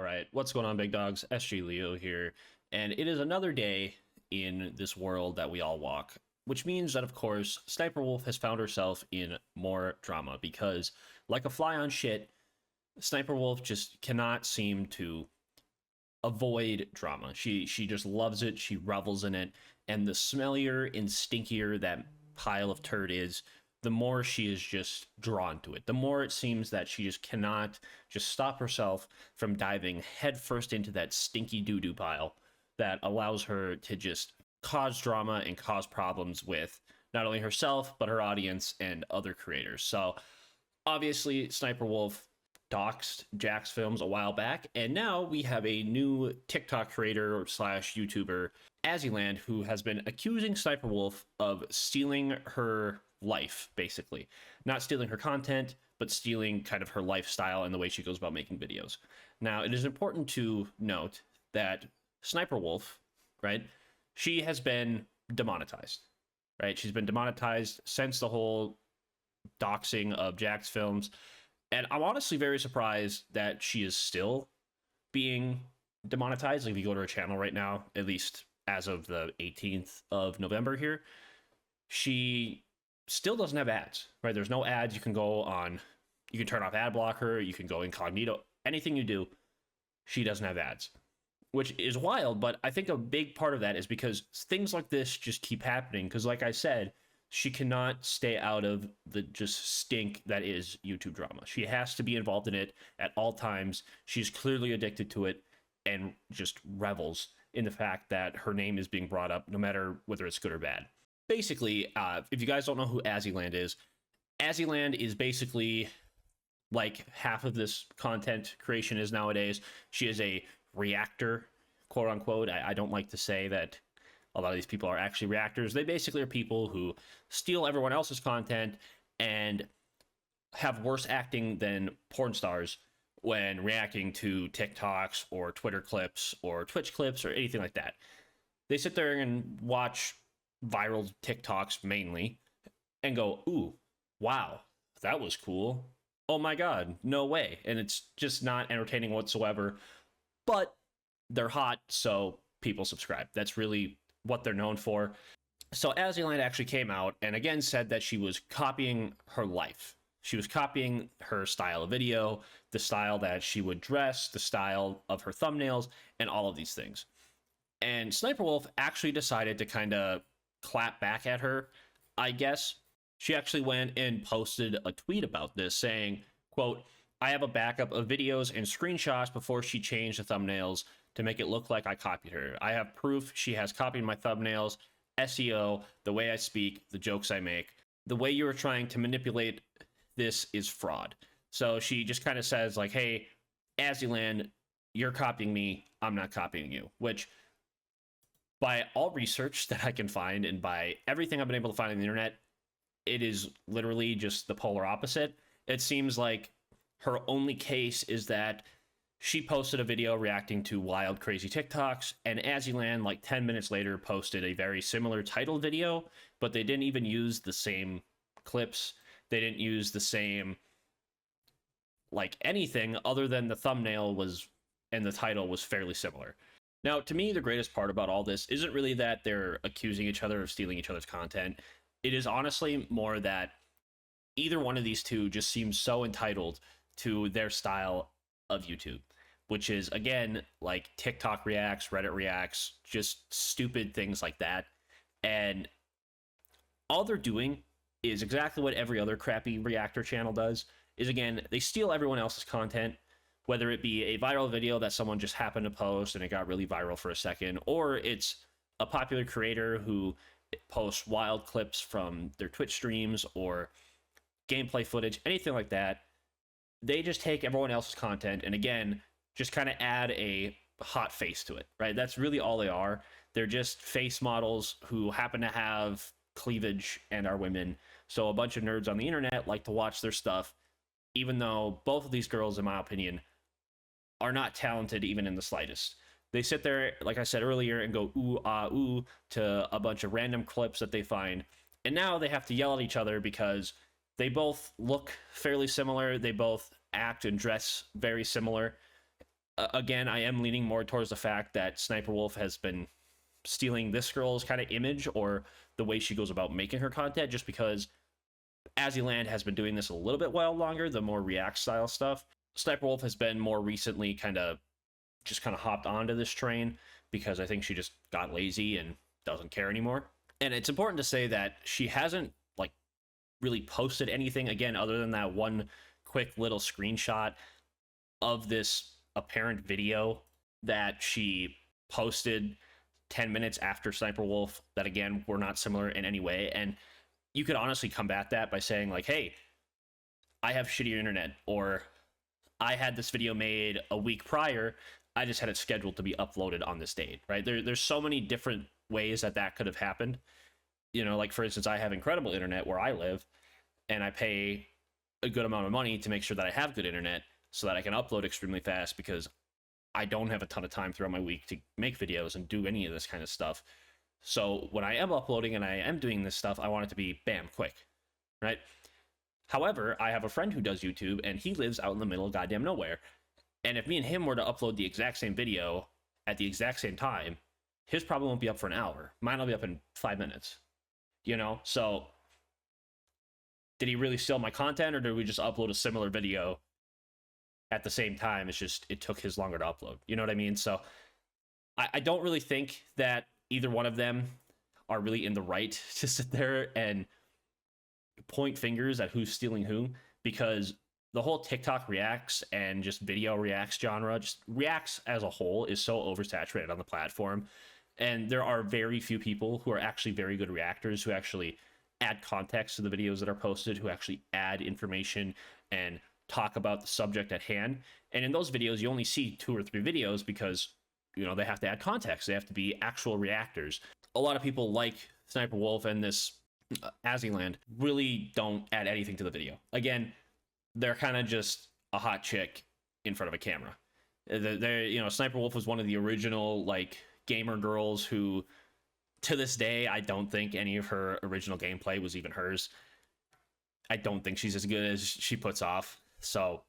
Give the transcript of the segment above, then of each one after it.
Alright, what's going on, big dogs? SG Leo here, and it is another day in this world that we all walk, which means that, of course, Sssnipperwolf has found herself in more drama, because, like a fly on shit, Sssnipperwolf just cannot seem to avoid drama. She just loves it, she revels in it, and the smellier and stinkier that pile of turd is, the more she is just drawn to it. The more it seems that she just cannot just stop herself from diving headfirst into that stinky doo-doo pile that allows her to just cause drama and cause problems with not only herself, but her audience and other creators. So, obviously, Sssnipperwolf doxed Jack's Films a while back, and now we have a new TikTok creator slash YouTuber, Aziland, who has been accusing Sssnipperwolf of stealing her life, basically. Not stealing her content, but stealing kind of her lifestyle and the way she goes about making videos. Now, it is important to note that Sssnipperwolf, right, she has been demonetized, right? She's been demonetized since the whole doxing of Jack's Films, and I'm honestly very surprised that she is still being demonetized. Like, if you go to her channel right now, at least as of the 18th of November here, she still doesn't have ads, right? There's no ads. You can go on, you can turn off ad blocker, you can go incognito, anything you do, she doesn't have ads, which is wild. But I think a big part of that is because things like this just keep happening, because like I said, she cannot stay out of the just stink that is YouTube drama. She has to be involved in it at all times. She's clearly addicted to it and just revels in the fact that her name is being brought up, no matter whether it's good or bad. Basically, if you guys don't know who Aziland is basically like half of this content creation is nowadays. She is a reactor, quote unquote. I don't like to say that a lot of these people are actually reactors. They basically are people who steal everyone else's content and have worse acting than porn stars when reacting to TikToks or Twitter clips or Twitch clips or anything like that. They sit there and watch viral TikToks mainly and go, ooh, wow, that was cool. Oh my god, no way. And it's just not entertaining whatsoever, but they're hot, so people subscribe. That's really what they're known for. So Aziland actually came out and again said that she was copying her life. She was copying her style of video, the style that she would dress, the style of her thumbnails, and all of these things. And Sssnipperwolf actually decided to kind of clap back at her, I guess. She actually went and posted a tweet about this saying, quote, "I have a backup of videos and screenshots before she changed the thumbnails to make it look like I copied her. I have proof she has copied my thumbnails, SEO, the way I speak, the jokes I make. The way you are trying to manipulate this is fraud." So she just kind of says like, hey, Aziland, you're copying me, I'm not copying you, which by all research that I can find and by everything I've been able to find on the internet, it is literally just the polar opposite. It seems like her only case is that she posted a video reacting to wild, crazy TikToks, and Aziland, like 10 minutes later, posted a very similar title video, but they didn't even use the same clips. They didn't use the same, like, anything other than the thumbnail was, and the title was fairly similar. Now, to me, the greatest part about all this isn't really that they're accusing each other of stealing each other's content. It is honestly more that either one of these two just seems so entitled to their style of YouTube, which is, again, like TikTok reacts, Reddit reacts, just stupid things like that. And all they're doing is exactly what every other crappy reactor channel does, is, again, they steal everyone else's content, whether it be a viral video that someone just happened to post and it got really viral for a second, or it's a popular creator who posts wild clips from their Twitch streams or gameplay footage, anything like that. They just take everyone else's content and, again, just kind of add a hot face to it, right? That's really all they are. They're just face models who happen to have cleavage and are women. So a bunch of nerds on the internet like to watch their stuff, even though both of these girls, in my opinion, are not talented even in the slightest. They sit there, like I said earlier, and go ooh, ah, ooh to a bunch of random clips that they find. And now they have to yell at each other because they both look fairly similar. They both act and dress very similar. Again, I am leaning more towards the fact that Sssnipperwolf has been stealing this girl's kind of image or the way she goes about making her content, just because Aziland has been doing this a little bit while longer, the more React style stuff. Sssnipperwolf has been more recently kind of hopped onto this train because I think she just got lazy and doesn't care anymore. And it's important to say that she hasn't like really posted anything again other than that one quick little screenshot of this apparent video that she posted 10 minutes after Sssnipperwolf that again were not similar in any way. And you could honestly combat that by saying like, hey, I have shitty internet, or I had this video made a week prior, I just had it scheduled to be uploaded on this date, right? There's so many different ways that could have happened. You know, like for instance, I have incredible internet where I live, and I pay a good amount of money to make sure that I have good internet so that I can upload extremely fast, because I don't have a ton of time throughout my week to make videos and do any of this kind of stuff. So when I am uploading and I am doing this stuff, I want it to be bam, quick, right? However, I have a friend who does YouTube, and he lives out in the middle of goddamn nowhere. And if me and him were to upload the exact same video at the exact same time, his probably won't be up for an hour. Mine will be up in 5 minutes. You know? So, did he really steal my content, or did we just upload a similar video at the same time? It's just, it took his longer to upload. You know what I mean? So, I don't really think that either one of them are really in the right to sit there and point fingers at who's stealing who, because the whole TikTok reacts and just video reacts genre, just reacts as a whole, is so oversaturated on the platform. And there are very few people who are actually very good reactors, who actually add context to the videos that are posted, who actually add information and talk about the subject at hand. And in those videos, you only see 2 or 3 videos because, you know, they have to add context. They have to be actual reactors. A lot of people like Sssnipperwolf and this Aziland really don't add anything to the video. Again, they're kind of just a hot chick in front of a camera. They're, you know, Sssnipperwolf was one of the original like gamer girls who, to this day, I don't think any of her original gameplay was even hers. I don't think she's as good as she puts off. So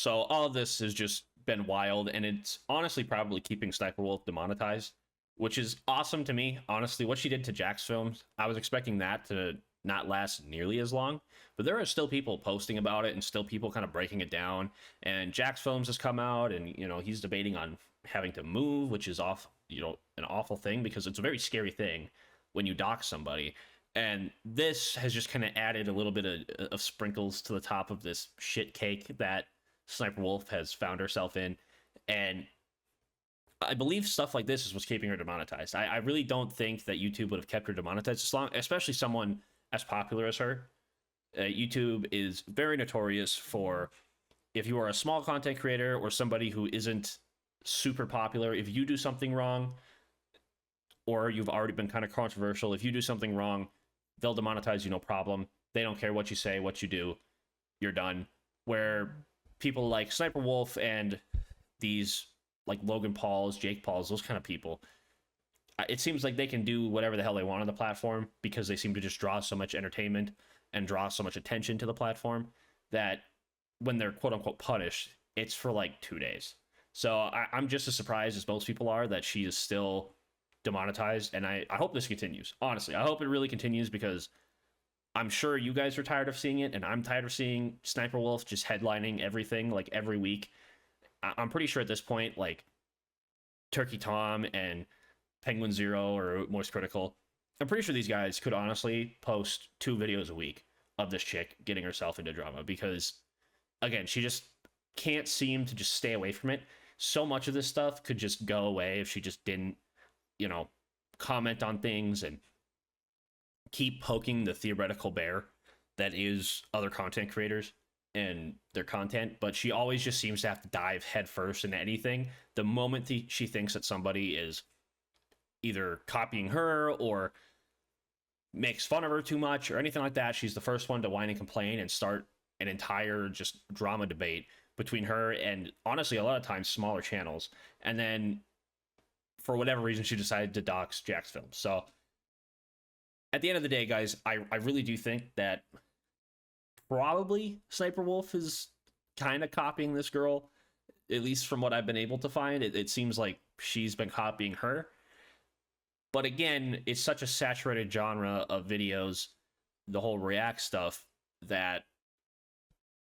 all of this has just been wild, and it's honestly probably keeping Sssnipperwolf demonetized, which is awesome to me. Honestly, what she did to Jack's films, I was expecting that to not last nearly as long, but there are still people posting about it and still people kind of breaking it down. And Jack's films has come out, and, you know, he's debating on having to move, which is an awful thing, because it's a very scary thing when you dox somebody. And this has just kind of added a little bit of sprinkles to the top of this shit cake that Sssnipperwolf has found herself in. And I believe stuff like this is what's keeping her demonetized. I really don't think that YouTube would have kept her demonetized as long, especially someone as popular as her. YouTube is very notorious for, if you are a small content creator or somebody who isn't super popular, if you do something wrong, or you've already been kind of controversial, if you do something wrong, they'll demonetize you, no problem. They don't care what you say, what you do, you're done. Where people like Sssnipperwolf and these like Logan Pauls, Jake Pauls, those kind of people, it seems like they can do whatever the hell they want on the platform, because they seem to just draw so much entertainment and draw so much attention to the platform that when they're quote unquote punished, it's for like 2 days. So I'm just as surprised as most people are that she is still demonetized, and I hope this continues. Honestly, I hope it really continues, because I'm sure you guys are tired of seeing it, and I'm tired of seeing Sssnipperwolf just headlining everything like every week. I'm pretty sure at this point, like Turkey Tom and Penguin Zero or Moist Critical, I'm pretty sure these guys could honestly post 2 videos a week of this chick getting herself into drama, because again, she just can't seem to just stay away from it. So much of this stuff could just go away if she just didn't, you know, comment on things and keep poking the theoretical bear that is other content creators and their content. But she always just seems to have to dive headfirst into anything. The moment she thinks that somebody is either copying her or makes fun of her too much or anything like that, she's the first one to whine and complain and start an entire just drama debate between her and, honestly, a lot of times smaller channels. And then for whatever reason, she decided to dox Jack's film. So at the end of the day, guys, I really do think that probably Sssnipperwolf is kind of copying this girl. At least from what I've been able to find, it seems like she's been copying her. But again, it's such a saturated genre of videos, the whole React stuff, that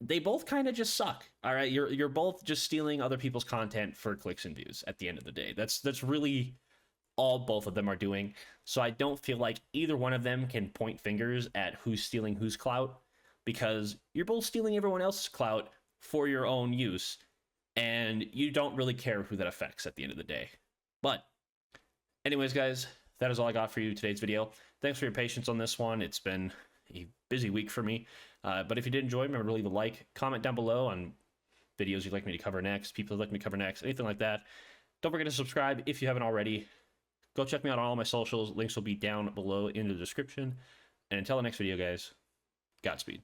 they both kind of just suck. All right, you're both just stealing other people's content for clicks and views at the end of the day. That's really all both of them are doing. So I don't feel like either one of them can point fingers at who's stealing whose clout, because you're both stealing everyone else's clout for your own use, and you don't really care who that affects at the end of the day. But anyways, guys, that is all I got for you today's video. Thanks for your patience on this one. It's been a busy week for me. But if you did enjoy, remember to leave a like, comment down below on videos you'd like me to cover next, people you'd like me to cover next, anything like that. Don't forget to subscribe if you haven't already. Go check me out on all my socials. Links will be down below in the description. And until the next video, guys, Godspeed.